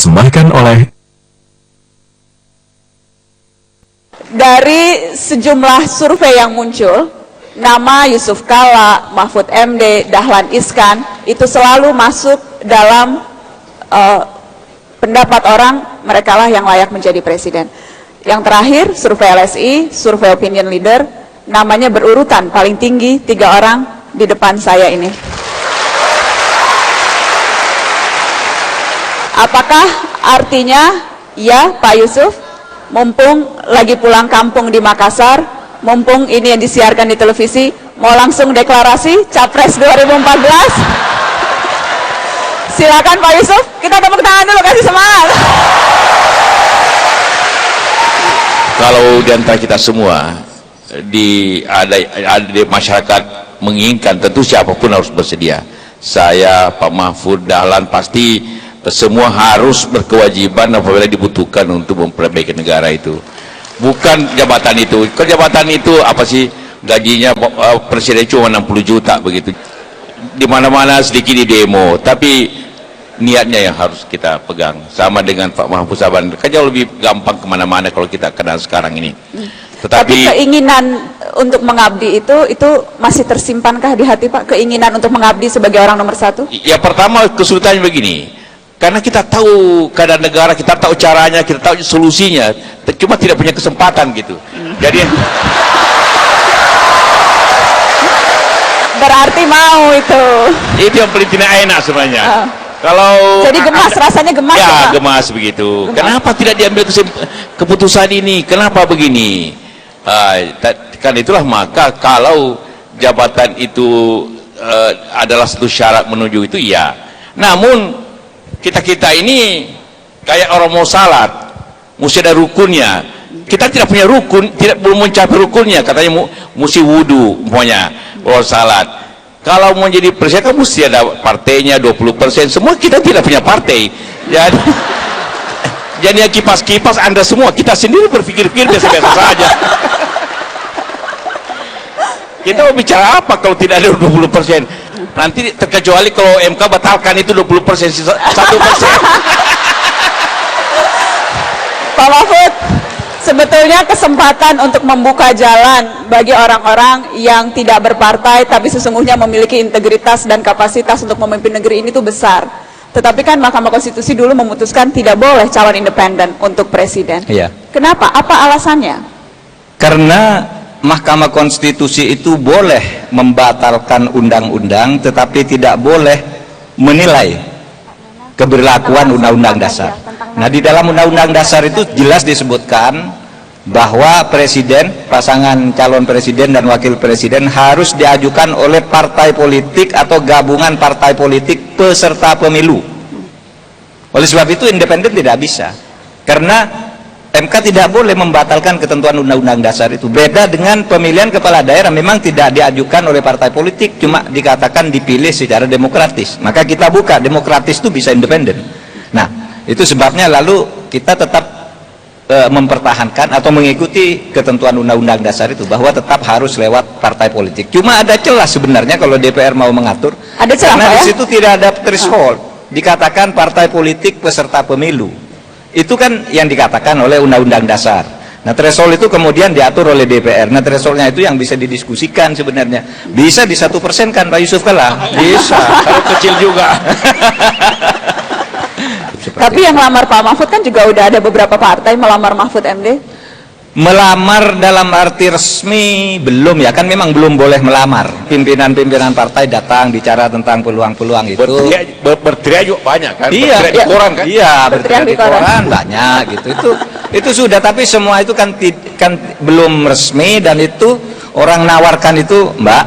dipersembahkan oleh dari sejumlah survei yang muncul, nama Yusuf Kalla, Mahfud MD, Dahlan Iskan itu selalu masuk dalam pendapat orang mereka lah yang layak menjadi presiden. Yang terakhir survei LSI, survei opinion leader, namanya berurutan paling tinggi 3 orang di depan saya ini. Apakah artinya ya Pak Yusuf, mumpung lagi pulang kampung di Makassar, mumpung ini yang disiarkan di televisi, mau langsung deklarasi Capres 2014? Silakan Pak Yusuf, kita tepuk tangan dulu, kasih semangat. Kalau di antara kita semua ada di masyarakat menginginkan, tentu siapapun harus bersedia. Saya, Pak Mahfud, Dahlan, pasti semua harus berkewajiban apabila dibutuhkan untuk memperbaiki negara itu. Bukan jabatan itu. Kalau jabatan itu apa sih, gajinya presiden cuma 60 juta begitu. Di mana-mana sedikit di demo, tapi niatnya yang harus kita pegang. Sama dengan Pak Mahfud Saban, kan jauh lebih gampang kemana-mana kalau kita kenal sekarang ini. Tapi keinginan untuk mengabdi itu masih tersimpankah di hati Pak? Keinginan untuk mengabdi sebagai orang nomor 1? Ya, pertama kesulitannya begini. Karena kita tahu keadaan negara, kita tahu caranya, kita tahu solusinya, cuma tidak punya kesempatan gitu. Jadi berarti mau itu yang paling tidak enak sebenarnya. Kalau jadi gemas, rasanya gemas ya, Pak? Gemas begitu. Gemas. Kenapa tidak diambil keputusan ini? Kenapa begini? Kan itulah, maka kalau jabatan itu adalah satu syarat menuju itu, ya. Namun kita ini kayak orang mau salat, mesti ada rukunnya. Kita tidak punya rukun, belum mencapai rukunnya. Katanya mesti wudu, umpamanya kalau salat. Kalau mau jadi presiden kan mesti ada partainya 20%. Semua kita tidak punya partai. Jadi kipas-kipas Anda semua, kita sendiri berpikir-pikir biasa-biasa saja. Kita mau bicara apa kalau tidak ada 20%? Nanti terkecuali kalau MK batalkan itu 20%, 1%. Pak Mahfud, sebetulnya kesempatan untuk membuka jalan bagi orang-orang yang tidak berpartai tapi sesungguhnya memiliki integritas dan kapasitas untuk memimpin negeri ini tuh besar. Tetapi kan Mahkamah Konstitusi dulu memutuskan tidak boleh calon independen untuk presiden. Iya. Kenapa? Apa alasannya? Karena Mahkamah Konstitusi itu boleh membatalkan undang-undang, tetapi tidak boleh menilai keberlakuan undang-undang dasar. Nah, di dalam undang-undang dasar itu jelas disebutkan bahwa presiden, pasangan calon presiden dan wakil presiden harus diajukan oleh partai politik atau gabungan partai politik peserta pemilu. Oleh sebab itu independen tidak bisa, karena MK tidak boleh membatalkan ketentuan undang-undang dasar itu. Beda dengan pemilihan kepala daerah, memang tidak diajukan oleh partai politik, cuma dikatakan dipilih secara demokratis. Maka kita buka, demokratis itu bisa independen. Nah, itu sebabnya lalu kita tetap mempertahankan atau mengikuti ketentuan undang-undang dasar itu, bahwa tetap harus lewat partai politik. Cuma ada celah sebenarnya kalau DPR mau mengatur. Ada celah, karena ya? Di situ tidak ada threshold. Dikatakan partai politik peserta pemilu. Itu kan yang dikatakan oleh undang-undang dasar. Nah, threshold itu kemudian diatur oleh DPR. Nah, thresholdnya itu yang bisa didiskusikan sebenarnya. Bisa di 1% kan Pak Yusuf Kalla? Bisa. Kalau kecil juga. Tapi yang melamar Pak Mahfud kan juga udah ada beberapa partai melamar Mahfud MD. Melamar dalam arti resmi belum, ya kan, memang belum boleh melamar. Pimpinan-pimpinan partai datang bicara tentang peluang-peluang itu. Berteriak juga banyak kan? Iya, berteriak di koran kan? Iya, berteriak di koran banyak gitu. Itu sudah, tapi semua itu kan belum resmi, dan itu orang nawarkan itu, Mbak,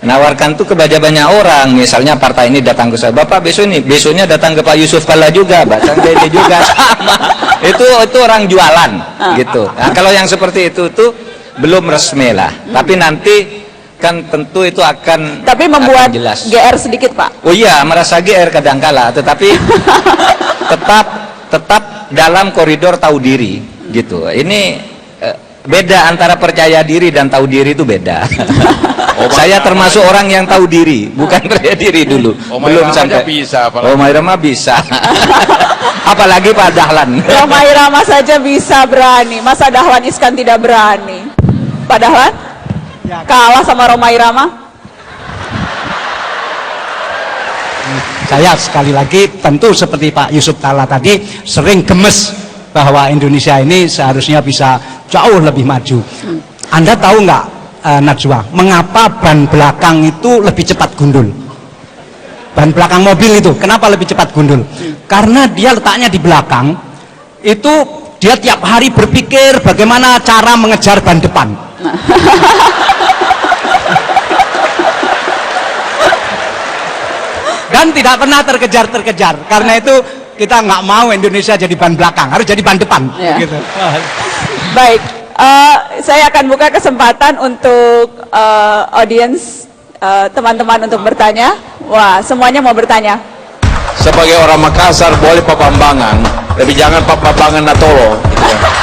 nawarkan itu kepada banyak orang. Misalnya partai ini datang ke saya, Bapak besoknya datang ke Pak Yusuf Kalla juga, Bacang Dede juga, sama. Itu orang jualan gitu. Nah, kalau yang seperti itu tuh belum resmi lah. Tapi nanti kan tentu itu akan membuat jelas. GR sedikit Pak. Oh iya, merasa GR kadangkala, tetapi tetap dalam koridor tahu diri gitu. Ini Beda antara percaya diri dan tahu diri itu beda. Oh, Saya termasuk orang yang tahu diri, bukan percaya diri dulu. Belum sampai. bisa. Oh, Mairama bisa. Apalagi Pak Dahlan. Romai Rama saja bisa berani, masa Dahlan Iskan tidak berani? Pak Dahlan? Kalah sama Romai Rama? Saya sekali lagi tentu seperti Pak Yusuf Kalla tadi sering gemes bahwa Indonesia ini seharusnya bisa jauh lebih maju. Anda tahu nggak, Najwa, mengapa ban belakang itu lebih cepat gundul? Ban belakang mobil itu kenapa lebih cepat gundul? Karena dia letaknya di belakang, itu dia tiap hari berpikir bagaimana cara mengejar ban depan. Dan tidak pernah terkejar. Karena itu kita nggak mau Indonesia jadi ban belakang, harus jadi ban depan. Ya. Gitu. Baik, saya akan buka kesempatan untuk audiens, teman-teman untuk bertanya. Wah, semuanya mau bertanya. Sebagai orang Makassar boleh Pak Bambangan, tapi jangan Pak Bambangan Natolo gitu kan.